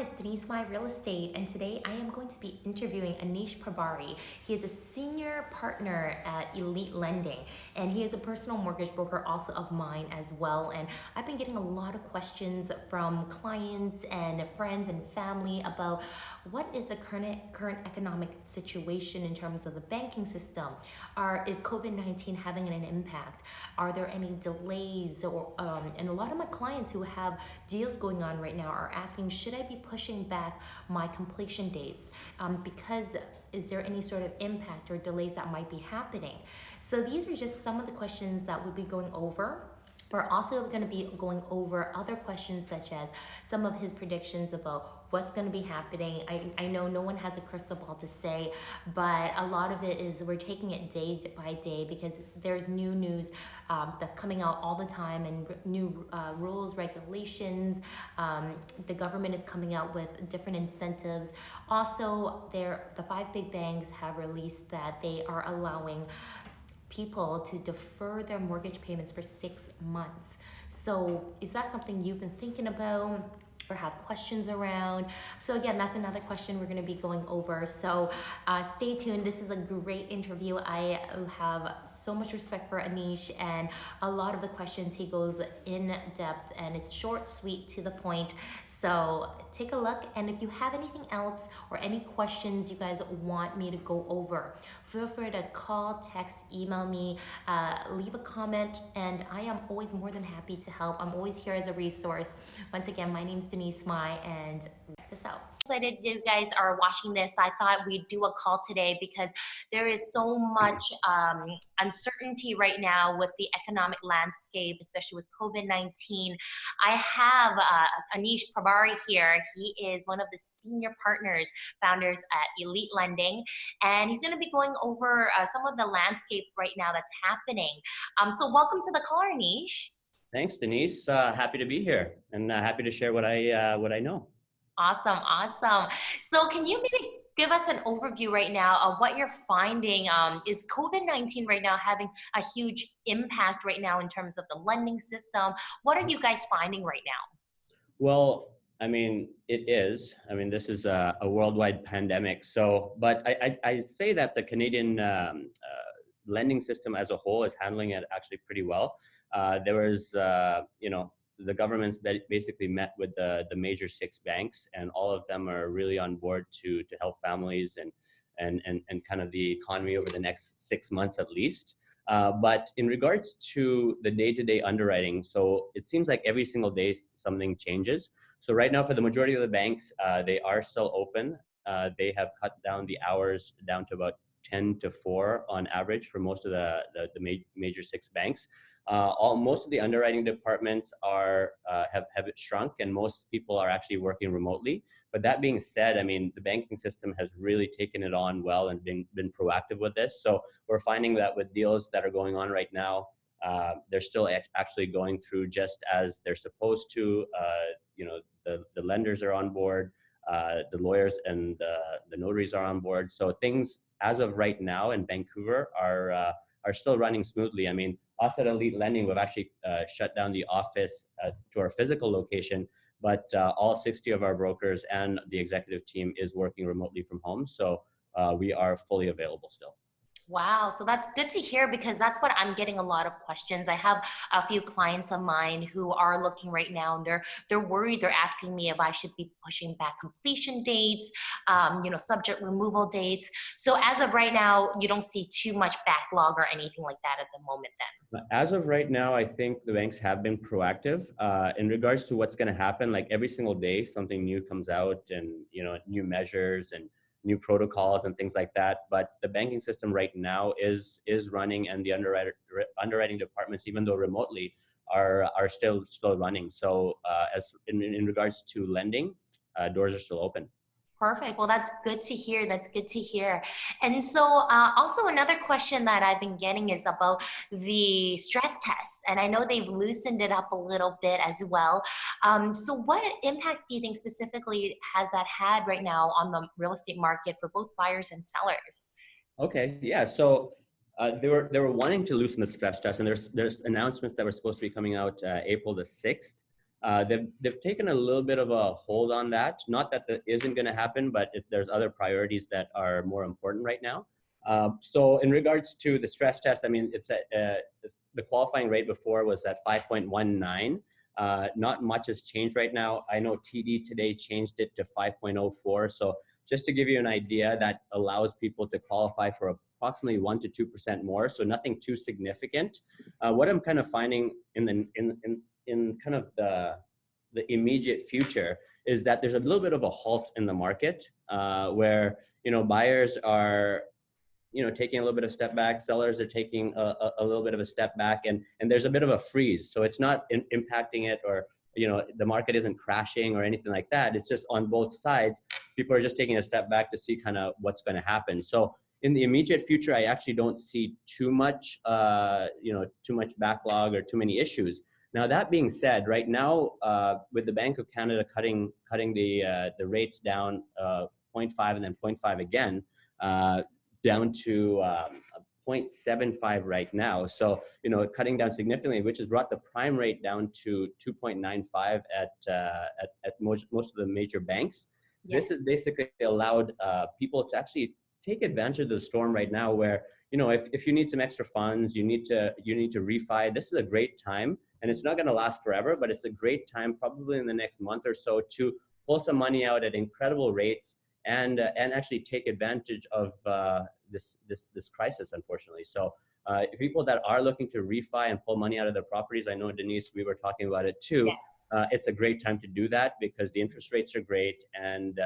it's Denise My Real Estate, and today I am going to be interviewing Anish Prabari. He is a senior partner at Elite Lending, and he is a personal mortgage broker also of mine as well. And I've been getting a lot of questions from clients and friends and family about what is the current economic situation in terms of the banking system. Is COVID-19 having an impact? Are there any delays? And a lot of my clients who have deals going on right now are asking, should I be pushing back my completion dates? Because is there any sort of impact or delays that might be happening? So these are just some of the questions that we'll be going over. We're also going to be going over other questions such as some of his predictions about what's going to be happening. I know no one has a crystal ball to say, but a lot of it is we're taking it day by day because there's new news that's coming out all the time and new rules, regulations. The government is coming out with different incentives. Also, the five big banks have released that they are allowing people to defer their mortgage payments for 6 months. So is that something you've been thinking about or have questions around? So again, that's another question we're going to be going over. So stay tuned. This is a great interview. I have so much respect for Anish, and a lot of the questions he goes in depth, and it's short, sweet, to the point. So take a look, and if you have anything else or any questions you guys want me to go over, feel free to call, text, email me, leave a comment, and I am always more than happy to help. I'm always here as a resource. Once again, my name's Denise Mai, and check this out. Excited you guys are watching this. I thought we'd do a call today because there is so much uncertainty right now with the economic landscape, especially with COVID-19. I have Anish Prabari here. He is one of the senior partners, founders at Elite Lending, and he's going to be going over some of the landscape right now that's happening. So welcome to the call, Anish. Thanks, Denise. Happy to be here and happy to share what I know. Awesome. So can you maybe give us an overview right now of what you're finding? Is COVID-19 right now having a huge impact right now in terms of the lending system? What are you guys finding right now? Well, I mean, it is. I mean, this is a worldwide pandemic. So, but I say that the Canadian lending system as a whole is handling it actually pretty well. There was, the government's basically met with the major six banks, and all of them are really on board to help families and kind of the economy over the next 6 months at least. But in regards to the day-to-day underwriting, so it seems like every single day something changes. So right now for the majority of the banks, they are still open. They have cut down the hours down to about 10 to 4 on average for most of the major six banks. Most of the underwriting departments have shrunk, and most people are actually working remotely. But that being said, I mean, the banking system has really taken it on well and been proactive with this. So we're finding that with deals that are going on right now, they're still actually going through just as they're supposed to. The lenders are on board, the lawyers and the notaries are on board. So things as of right now in Vancouver are still running smoothly. I mean, us at Elite Lending, we've actually shut down the office to our physical location, but all 60 of our brokers and the executive team is working remotely from home. So we are fully available still. Wow, so that's good to hear because that's what I'm getting a lot of questions. I have a few clients of mine who are looking right now, and they're worried. They're asking me if I should be pushing back completion dates, subject removal dates. So as of right now, you don't see too much backlog or anything like that at the moment then? As of right now, I think the banks have been proactive in regards to what's going to happen. Like every single day, something new comes out, and new measures and new protocols and things like that. But the banking system right now is running, and the underwriting departments, even though remotely, are still running. So as in regards to lending, doors are still open. Perfect. Well, that's good to hear. That's good to hear. And so also another question that I've been getting is about the stress tests. And I know they've loosened it up a little bit as well. So what impact do you think specifically has that had right now on the real estate market for both buyers and sellers? Okay, yeah. So they were wanting to loosen the stress test, and there's announcements that were supposed to be coming out April the 6th. They've taken a little bit of a hold on that. Not that that isn't going to happen, but there's other priorities that are more important right now. So in regards to the stress test, I mean, the qualifying rate before was at 5.19. Not much has changed right now. I know TD today changed it to 5.04. So just to give you an idea, that allows people to qualify for approximately 1 to 2% more. So nothing too significant. What I'm kind of finding in kind of the immediate future is that there's a little bit of a halt in the market, where buyers are taking a little bit of step back, sellers are taking a little bit of a step back, and there's a bit of a freeze. So it's not impacting it, or the market isn't crashing or anything like that. It's just on both sides, people are just taking a step back to see kind of what's going to happen. So in the immediate future, I actually don't see too much backlog or too many issues. Now, that being said, right now, with the Bank of Canada cutting the rates down 0.5 and then 0.5 again, down to 0.75 right now. So, cutting down significantly, which has brought the prime rate down to 2.95 at most of the major banks. Yes. This has basically allowed people to actually take advantage of the storm right now, where, if you need some extra funds, you need to refi, this is a great time. And it's not going to last forever, but it's a great time, probably in the next month or so, to pull some money out at incredible rates and actually take advantage of this crisis, unfortunately. So people that are looking to refi and pull money out of their properties, I know, Denise, we were talking about it too. Yes. It's a great time to do that because the interest rates are great, and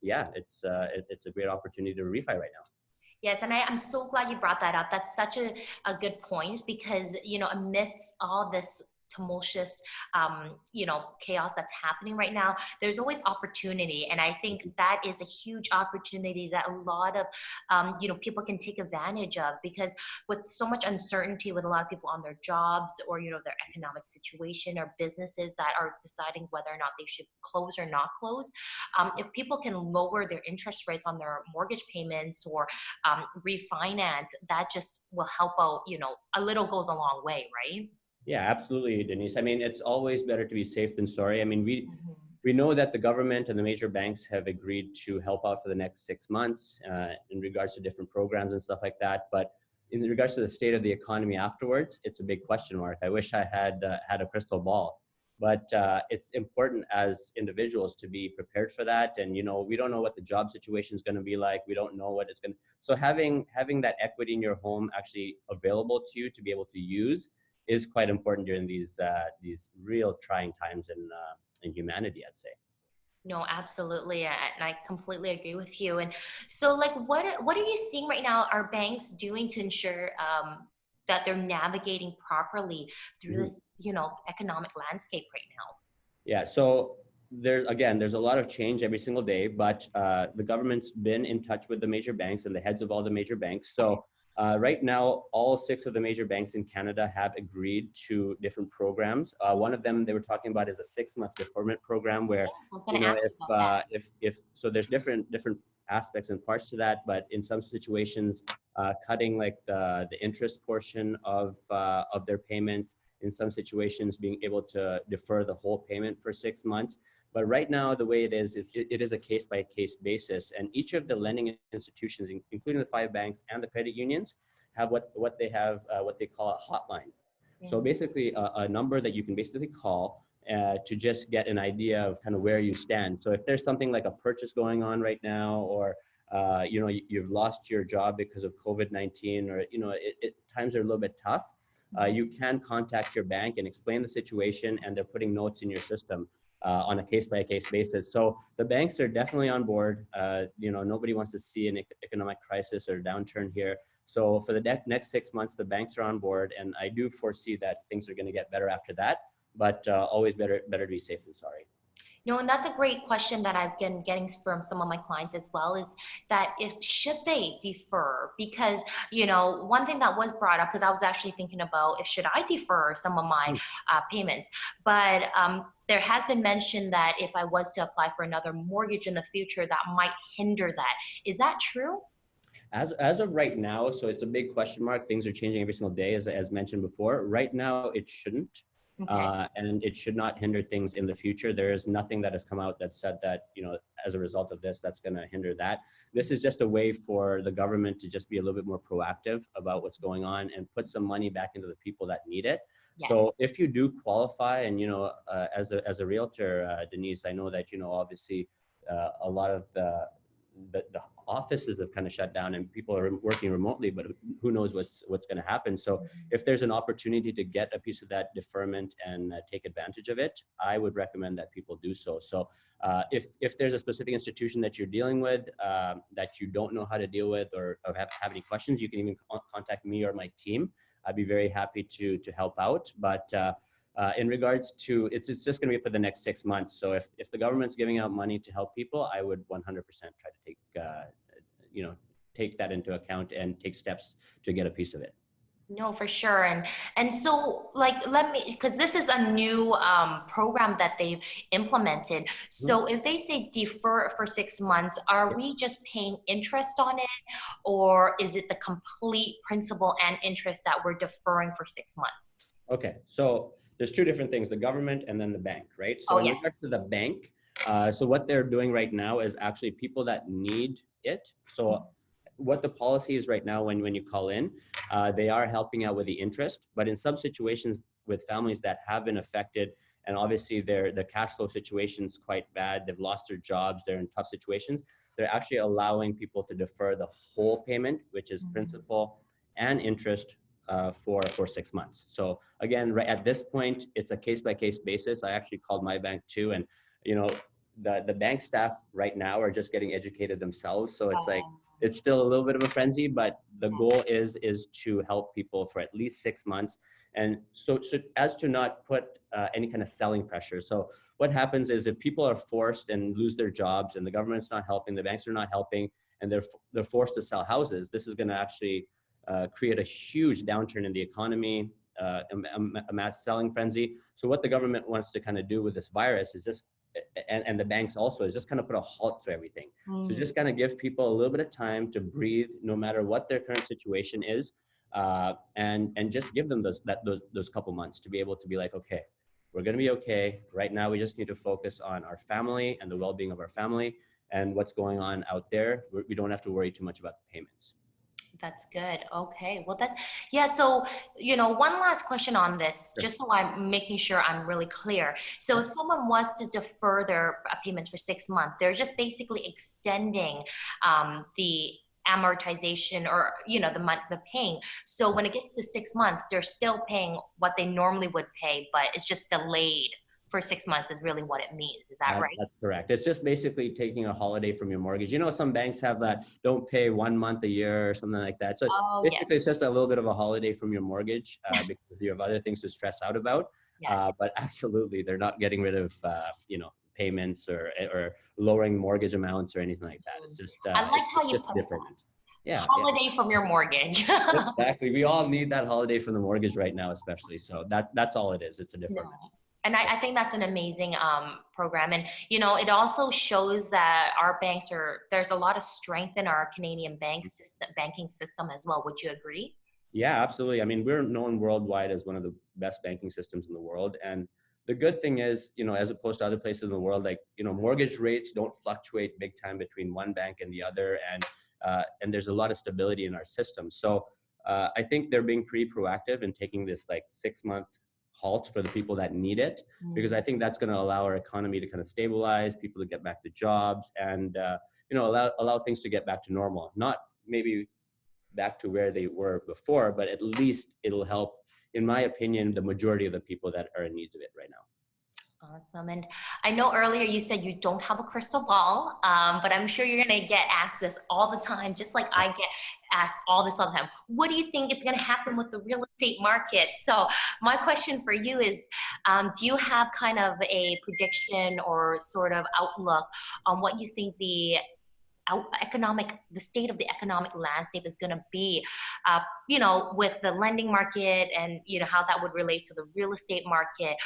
it's a great opportunity to refi right now. Yes, and I'm so glad you brought that up. That's such a good point because, amidst all this tumultuous, chaos that's happening right now, there's always opportunity. And I think that is a huge opportunity that a lot of, people can take advantage of, because with so much uncertainty with a lot of people on their jobs or, their economic situation, or businesses that are deciding whether or not they should close or not close, if people can lower their interest rates on their mortgage payments or refinance, that just will help out, a little goes a long way, right? Yeah, absolutely, Denise. I mean, it's always better to be safe than sorry. I mean, we know that the government and the major banks have agreed to help out for the next 6 months in regards to different programs and stuff like that. But in regards to the state of the economy afterwards, it's a big question mark. I wish I had had a crystal ball. But it's important as individuals to be prepared for that. And, we don't know what the job situation is going to be like. We don't know what it's going to. So having that equity in your home actually available to you to be able to use is quite important during these real trying times in humanity, I'd say. No, absolutely. And I completely agree with you. And so, like, what are you seeing right now? Are banks doing to ensure that they're navigating properly through this, economic landscape right now? Yeah. So there's a lot of change every single day, but the government's been in touch with the major banks and the heads of all the major banks. So right now, all 6 of the major banks in Canada have agreed to different programs. One of them they were talking about is a 6-month deferment program, where if so, there's different aspects and parts to that. But in some situations, cutting like the interest portion of their payments. In some situations, being able to defer the whole payment for 6 months. But right now, the way it is it is a case-by-case basis. And each of the lending institutions, including the 5 banks and the credit unions, have what they call a hotline. So basically, a number that you can basically call to just get an idea of kind of where you stand. So if there's something like a purchase going on right now, or you've lost your job because of COVID-19, or times are a little bit tough, you can contact your bank and explain the situation, and they're putting notes in your system on a case-by-case basis. So the banks are definitely on board. Nobody wants to see an economic crisis or downturn here. So for the next 6 months, the banks are on board, and I do foresee that things are going to get better after that. But always better to be safe than sorry. And that's a great question that I've been getting from some of my clients as well, is that should they defer? Because, one thing that was brought up, because I was actually thinking about should I defer some of my payments, but there has been mention that if I was to apply for another mortgage in the future, that might hinder that. Is that true? As of right now, so it's a big question mark. Things are changing every single day, as mentioned before. Right now, it shouldn't. Okay. and it should not hinder things in the future. There is nothing that has come out that said that, as a result of this, that's going to hinder that. This is just a way for the government to just be a little bit more proactive about what's going on and put some money back into the people that need it. Yes. So if you do qualify, and as a realtor, Denise, I know that obviously a lot of the offices have kind of shut down and people are working remotely, but who knows what's going to happen. So if there's an opportunity to get a piece of that deferment and take advantage of it, I would recommend that people do so. So if there's a specific institution that you're dealing with that you don't know how to deal with, or have any questions, you can even contact me or my team. I'd be very happy to help out. But in regards to, it's just going to be for the next 6 months. So if the government's giving out money to help people, I would 100% try to take that into account and take steps to get a piece of it. No, for sure. And so like let me, because this is a new program that they've implemented. Mhm. So if they say defer for 6 months, are Yeah. we just paying interest on it, or is it the complete principal and interest that we're deferring for 6 months? Okay, so there's two different things: the government and then the bank, right? So Oh, in yes. regards to the bank, so what they're doing right now is actually people that need it. So what the policy is right now, when you call in, they are helping out with the interest, but in some situations with families that have been affected, and obviously their cash flow situation is quite bad, they've lost their jobs, they're in tough situations, they're actually allowing people to defer the whole payment, which is principal and interest, for 6 months. So again, right at this point, it's a case by case basis. I actually called my bank too, and you know, the bank staff right now are just getting educated themselves. So it's like it's still a little bit of a frenzy, but the goal is to help people for at least 6 months, and so as to not put any kind of selling pressure. So what happens is if people are forced and lose their jobs, and the government's not helping, the banks are not helping, and they're forced to sell houses, this is going to actually create a huge downturn in the economy, a mass selling frenzy. So what the government wants to kind of do with this virus is just, and the banks also, is just kind of put a halt to everything. So Mm. just kind of give people a little bit of time to breathe, no matter what their current situation is, and just give them those couple months to be able to be like, okay, we're going to be okay. Right now, we just need to focus on our family and the well-being of our family, and what's going on out there. We don't have to worry too much about the payments. That's good. Okay. Well, yeah. So, one last question on this, Sure. just so I'm making sure I'm really clear. So, Yeah. if someone was to defer their payments for 6 months, they're just basically extending the amortization, or the paying. So when it gets to 6 months, they're still paying what they normally would pay, but it's just delayed for 6 months is really what it means. Is that right? That's correct. It's just basically taking a holiday from your mortgage. Some banks have that don't pay 1 month a year or something like that. So Oh, basically, yes. it's just a little bit of a holiday from your mortgage, because you have other things to stress out about. Yes. But absolutely, they're not getting rid of payments, or lowering mortgage amounts or anything like that. Mm. It's just I like how it's you just put deferment. Yeah, yeah, holiday from your mortgage. exactly. We all need that holiday from the mortgage right now, especially. So that's all it is. It's a No. deferment. And I think that's an amazing program. And, it also shows that there's a lot of strength in our Canadian banking system as well. Would you agree? Yeah, absolutely. I mean, we're known worldwide as one of the best banking systems in the world. And the good thing is, as opposed to other places in the world, like, mortgage rates don't fluctuate big time between one bank and the other. And there's a lot of stability in our system. So I think they're being pretty proactive in taking this like 6 month halt for the people that need it, because I think that's going to allow our economy to kind of stabilize, people to get back to jobs, and, allow things to get back to normal. Not maybe back to where they were before, but at least it'll help, in my opinion, the majority of the people that are in need of it right now. Awesome. And I know earlier you said you don't have a crystal ball, but I'm sure you're going to get asked this all the time, just like I get asked all this all the time. What do you think is going to happen with the real estate market? So, my question for you is, do you have kind of a prediction or sort of outlook on what you think the state of the economic landscape is going to be, with the lending market, and how that would relate to the real estate market,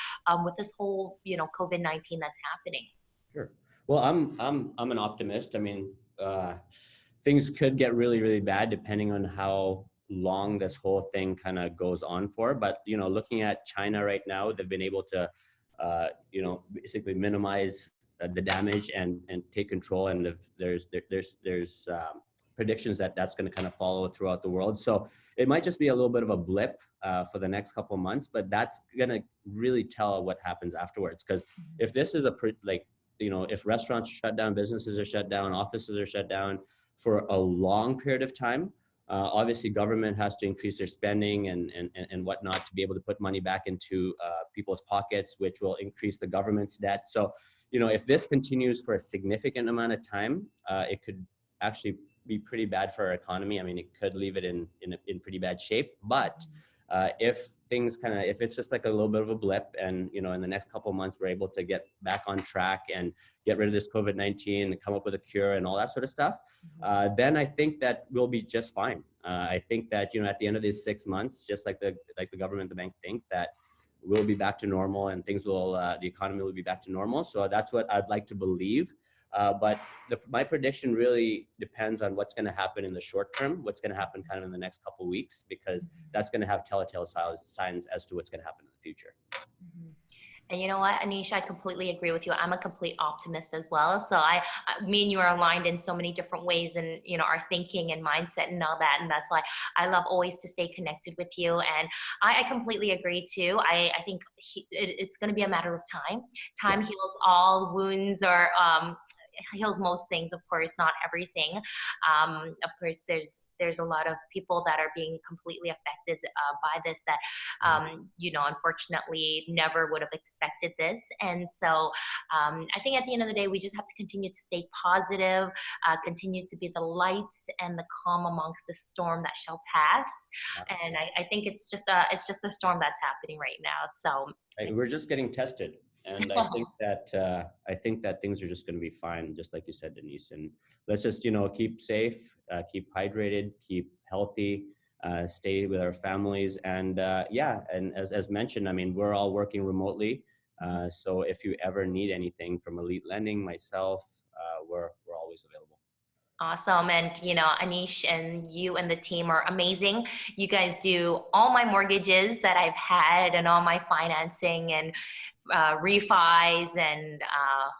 with this whole COVID-19 that's happening? Sure. Well, I'm an optimist. I mean, things could get really, really bad depending on how long this whole thing kind of goes on for. But looking at China right now, they've been able to basically minimize the damage and take control. And there's predictions that that's going to kind of follow throughout the world. So it might just be a little bit of a blip for the next couple of months, but that's going to really tell what happens afterwards. Because if this is if restaurants are shut down, businesses are shut down, offices are shut down for a long period of time, obviously government has to increase their spending and whatnot to be able to put money back into people's pockets, which will increase the government's debt. So, if this continues for a significant amount of time, it could actually be pretty bad for our economy. I mean, it could leave it in pretty bad shape. But if if it's just like a little bit of a blip, and in the next couple of months we're able to get back on track and get rid of this COVID-19 and come up with a cure and all that sort of stuff, then I think that we'll be just fine. I think that at the end of these 6 months, just like the government, the bank think that we'll be back to normal and things will the economy will be back to normal. So that's what I'd like to believe. But my prediction really depends on what's going to happen in the short term, what's going to happen kind of in the next couple of weeks, because that's going to have telltale signs as to what's going to happen in the future. And you know what, Anish, I completely agree with you. I'm a complete optimist as well. So me and you are aligned in so many different ways, and our thinking and mindset and all that. And that's why I love always to stay connected with you. And I completely agree too. I think it's going to be a matter of time. Time heals all wounds, or heals most things, of course, not everything. Of course, there's a lot of people that are being completely affected by this that, unfortunately never would have expected this. And so I think at the end of the day, we just have to continue to stay positive, continue to be the light and the calm amongst the storm that shall pass. And I think it's just a storm that's happening right now. So we're just getting tested. And I think that things are just going to be fine, just like you said, Denise. And let's just keep safe, keep hydrated, keep healthy, stay with our families, and and as mentioned, I mean, we're all working remotely. So if you ever need anything from Elite Lending, myself, we're always available. Awesome. And, Anish and you and the team are amazing. You guys do all my mortgages that I've had and all my financing and refis and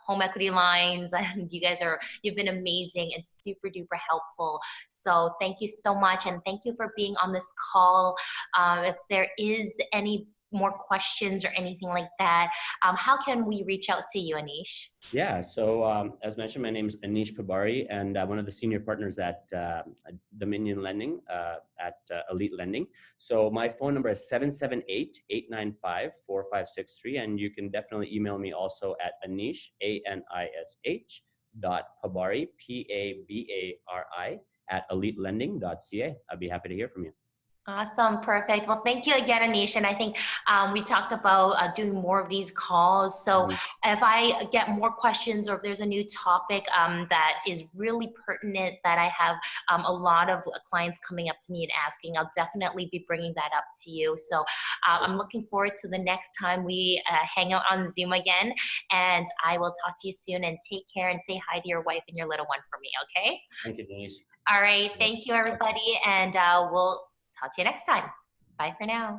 home equity lines. And you've been amazing and super duper helpful. So thank you so much. And thank you for being on this call. If there is any more questions or anything like that, how can we reach out to you, Anish? Yeah, so as mentioned, my name is Anish Pabari, and I'm one of the senior partners at Dominion Lending, at Elite Lending. So my phone number is 778-895-4563, and you can definitely email me also at Anish, ANISH, .Pabari, PABARI, at elitelending.ca. I'd be happy to hear from you. Awesome. Perfect. Well, thank you again, Anish. And I think we talked about doing more of these calls. So if I get more questions, or if there's a new topic that is really pertinent that I have a lot of clients coming up to me and asking, I'll definitely be bringing that up to you. So I'm looking forward to the next time we hang out on Zoom again. And I will talk to you soon, and take care, and say hi to your wife and your little one for me. Okay. Thank you, Denise. All right. Thank you, everybody. And we'll talk to you next time. Bye for now.